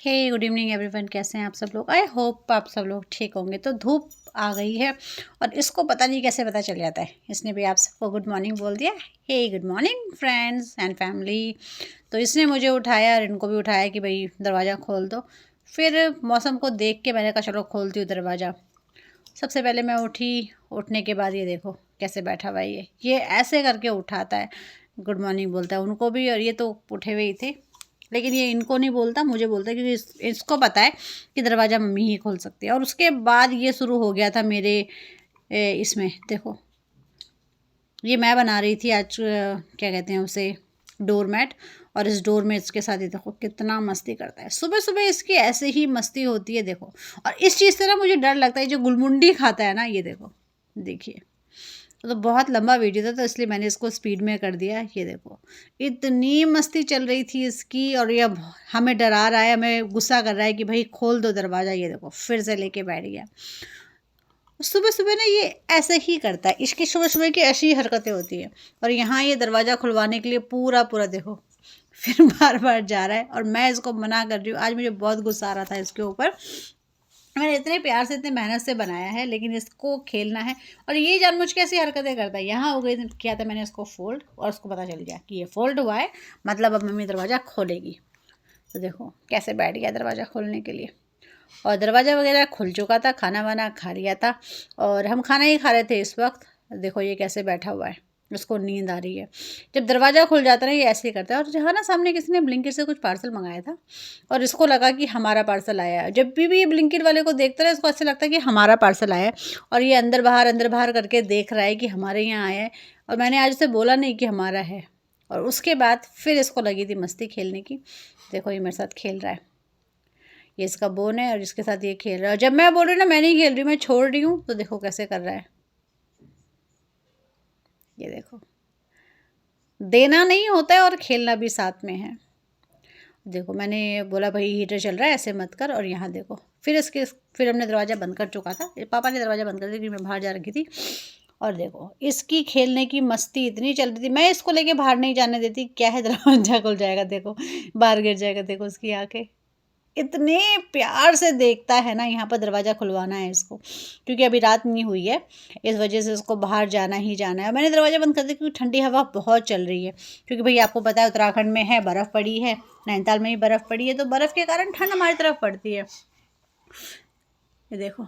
हे good evening everyone, कैसे हैं आप सब लोग। आई होप आप सब लोग ठीक होंगे। तो धूप आ गई है और इसको पता नहीं कैसे पता चल जाता है, इसने भी आप सबको गुड मॉर्निंग बोल दिया। Hey good morning friends and family. तो इसने मुझे उठाया और इनको भी उठाया कि भाई दरवाज़ा खोल दो। फिर मौसम को देख के मैंने कहा चलो खोलती हूँ दरवाज़ा। सबसे पहले मैं उठी, उठने के बाद ये देखो कैसे बैठा हुआ है। ये ऐसे करके उठाता है, गुड मॉर्निंग बोलता है उनको भी। और ये तो उठे हुए ही थे, लेकिन ये इनको नहीं बोलता, मुझे बोलता है क्योंकि इसको पता है कि दरवाज़ा मम्मी ही खोल सकती है। और उसके बाद ये शुरू हो गया था मेरे इसमें देखो, ये मैं बना रही थी आज क्या कहते हैं उसे, डोरमैट। और इस डोरमैट के साथ ये देखो कितना मस्ती करता है। सुबह सुबह इसकी ऐसे ही मस्ती होती है देखो। और इस चीज़ से ना मुझे डर लगता है, जो गुलमुंडी खाता है ना, ये देखो, देखिए। तो बहुत लंबा वीडियो था तो इसलिए मैंने इसको स्पीड में कर दिया। ये देखो इतनी मस्ती चल रही थी इसकी, और ये हमें डरा रहा है, हमें गुस्सा कर रहा है कि भाई खोल दो दरवाज़ा। ये देखो फिर से लेके बैठ गया। सुबह सुबह ना ये ऐसे ही करता है, इसकी सुबह सुबह की ऐसी ही हरकतें होती हैं। और यहाँ ये दरवाज़ा खुलवाने के लिए पूरा पूरा देखो फिर बार बार जा रहा है, और मैं इसको मना कर रही हूँ। आज मुझे बहुत गुस्सा आ रहा था इसके ऊपर। मैंने इतने प्यार से इतने मेहनत से बनाया है, लेकिन इसको खेलना है। और ये जानबूझ के ऐसी हरकतें करता है। यहाँ हो गई किया था मैंने इसको फोल्ड, और उसको पता चल गया कि ये फोल्ड हुआ है, मतलब अब मम्मी दरवाज़ा खोलेगी। तो देखो कैसे बैठ गया दरवाज़ा खोलने के लिए। और दरवाज़ा वगैरह खुल चुका था, खाना वाना खा लिया था, और हम खाना ही खा रहे थे इस वक्त। देखो ये कैसे बैठा हुआ है, उसको नींद आ रही है। जब दरवाज़ा खुल जाता है ये ऐसे ही करता है। और जहाँ ना सामने किसी ने ब्लिंकिट से कुछ पार्सल मंगाया था, और इसको लगा कि हमारा पार्सल आया है। जब भी ये ब्लिंकिट वाले को देखता है इसको ऐसे लगता है कि हमारा पार्सल आया है, और ये अंदर बाहर करके देख रहा है कि हमारे यहाँ आया है। और मैंने आज उसे बोला नहीं कि हमारा है। और उसके बाद फिर इसको लगी थी मस्ती खेलने की। देखो ये मेरे साथ खेल रहा है, ये इसका बोन है और इसके साथ ये खेल रहा है। और जब मैं बोल रही हूँ ना मैं नहीं खेल रही, मैं छोड़ रही हूँ, तो देखो कैसे कर रहा है। ये देखो, देना नहीं होता है और खेलना भी साथ में है। देखो मैंने बोला भाई हीटर चल रहा है ऐसे मत कर, और यहाँ देखो फिर हमने दरवाज़ा बंद कर चुका था। पापा ने दरवाज़ा बंद कर दिया क्योंकि मैं बाहर जा रखी थी। और देखो इसकी खेलने की मस्ती इतनी चल रही थी, मैं इसको लेके बाहर नहीं जाने देती। क्या है, दरवाज़ा खुल जाएगा देखो, बाहर गिर जाएगा। देखो उसकी आंखें इतने प्यार से देखता है ना। यहाँ पर दरवाज़ा खुलवाना है इसको, क्योंकि अभी रात नहीं हुई है, इस वजह से इसको बाहर जाना ही जाना है। मैंने दरवाज़ा बंद कर दिया क्योंकि ठंडी हवा बहुत चल रही है। क्योंकि भाई आपको पता है उत्तराखंड में है, बर्फ़ पड़ी है, नैनीताल में ही बर्फ़ पड़ी है, तो बर्फ़ के कारण ठंड हमारी तरफ पड़ती है। ये देखो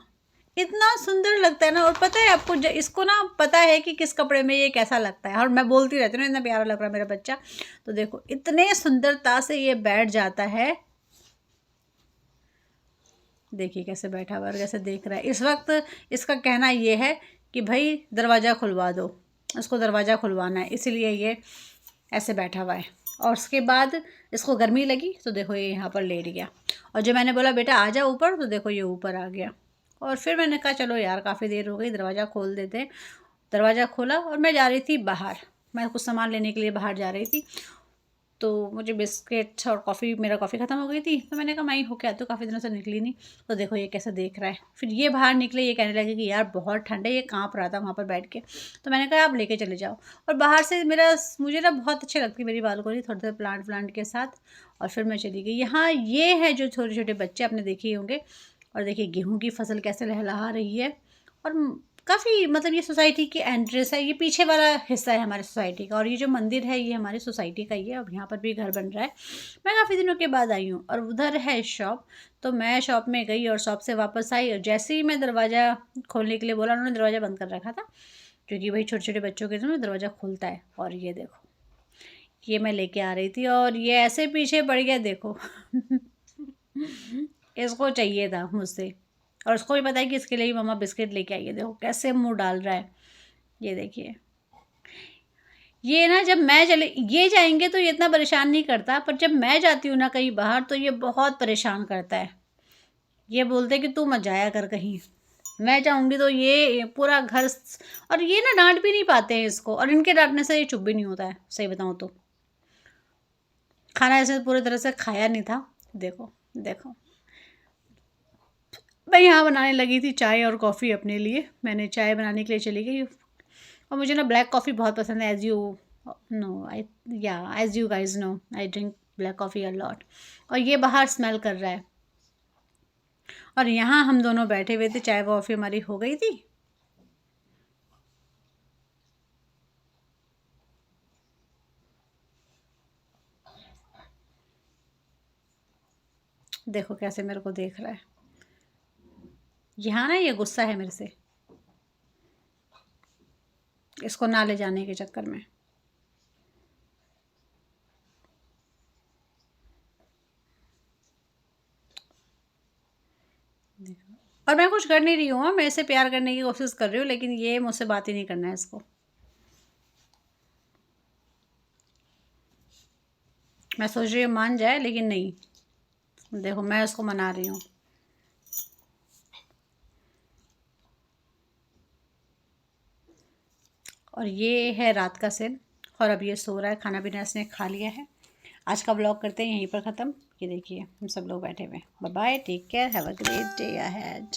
इतना सुंदर लगता है ना। और पता है आपको, इसको ना पता है कि किस कपड़े में ये कैसा लगता है, और मैं बोलती रहती हूँ ना इतना प्यारा लग रहा है मेरा बच्चा। तो देखो इतने सुंदरता से ये बैठ जाता है। देखिए कैसे बैठा हुआ और कैसे देख रहा है। इस वक्त इसका कहना ये है कि भाई दरवाज़ा खुलवा दो, उसको दरवाज़ा खुलवाना है, इसीलिए ये ऐसे बैठा हुआ है। और उसके बाद इसको गर्मी लगी तो देखो ये यहाँ पर लेट गया। और जब मैंने बोला बेटा आ जा ऊपर, तो देखो ये ऊपर आ गया। और फिर मैंने कहा चलो यार काफ़ी देर हो गई, दरवाज़ा खोल देते हैं। दरवाज़ा खोला और मैं जा रही थी बाहर, मैं कुछ सामान लेने के लिए बाहर जा रही थी। तो मुझे बिस्किट और कॉफ़ी, मेरा कॉफ़ी ख़त्म हो गई थी, तो मैंने कहा मैं ही होके आती हूँ, काफ़ी दिनों से निकली नहीं। तो देखो ये कैसे देख रहा है। फिर ये बाहर निकले, ये कहने लगे कि यार बहुत ठंड है, ये काँप रहा था वहाँ पर बैठ के। तो मैंने कहा आप लेके चले जाओ। और बाहर से मुझे ना बहुत अच्छी लगती है मेरी बालकोनी, थोड़े थोड़े प्लांट के साथ। और फिर मैं चली गई। यहाँ ये है जो छोटे छोटे बच्चे आपने देखे ही होंगे। और देखिए गेहूँ की फसल कैसे लहलहा रही है। और काफ़ी मतलब ये सोसाइटी की एंट्रेंस है, ये पीछे वाला हिस्सा है हमारे सोसाइटी का। और ये जो मंदिर है ये हमारी सोसाइटी का ही है। अब यहाँ पर भी घर बन रहा है। मैं काफ़ी दिनों के बाद आई हूँ, और उधर है शॉप। तो मैं शॉप में गई और शॉप से वापस आई, और जैसे ही मैं दरवाज़ा खोलने के लिए बोला, उन्होंने दरवाज़ा बंद कर रखा था, क्योंकि भाई छोटे छोटे बच्चों के लिए दरवाज़ा खुलता है। और ये देखो ये मैं लेके आ रही थी और ये ऐसे पीछे पड़ गया देखो इसको चाहिए था मुझसे, और उसको भी पता है कि इसके लिए ही मम्मा बिस्किट लेके आई है। देखो कैसे मुंह डाल रहा है। ये देखिए, ये ना जब मैं चले ये जाएंगे तो ये इतना परेशान नहीं करता, पर जब मैं जाती हूँ ना कहीं बाहर तो ये बहुत परेशान करता है। ये बोलते कि तू मत जाया कर कहीं, मैं जाऊँगी तो ये पूरा घर। और ये ना डांट भी नहीं पाते हैं इसको, और इनके डांटने से ये चुप भी नहीं होता है, सही बताऊँ तो। खाना ऐसे पूरी तरह से खाया नहीं था। देखो देखो, मैं यहाँ बनाने लगी थी चाय और कॉफ़ी अपने लिए। मैंने चाय बनाने के लिए चली गई, और मुझे ना ब्लैक कॉफ़ी बहुत पसंद है। As you know, as you guys know, I drink black coffee a lot. और ये बाहर स्मेल कर रहा है और यहाँ हम दोनों बैठे हुए थे, चाय कॉफ़ी हमारी हो गई थी। देखो कैसे मेरे को देख रहा है। यहाँ ना ये गुस्सा है मेरे से, इसको ना ले जाने के चक्कर में। और मैं कुछ कर नहीं रही हूँ, मैं इसे प्यार करने की कोशिश कर रही हूँ, लेकिन ये मुझसे बात ही नहीं करना है इसको। मैं सोच रही हूँ मान जाए, लेकिन नहीं। देखो मैं उसको मना रही हूँ। और ये है रात का सीन, और अब ये सो रहा है, खाना पीना इसने खा लिया है। आज का व्लॉग करते हैं यहीं पर ख़त्म। ये देखिए हम सब लोग बैठे हुए हैं। Bye bye, take care, have a great day ahead.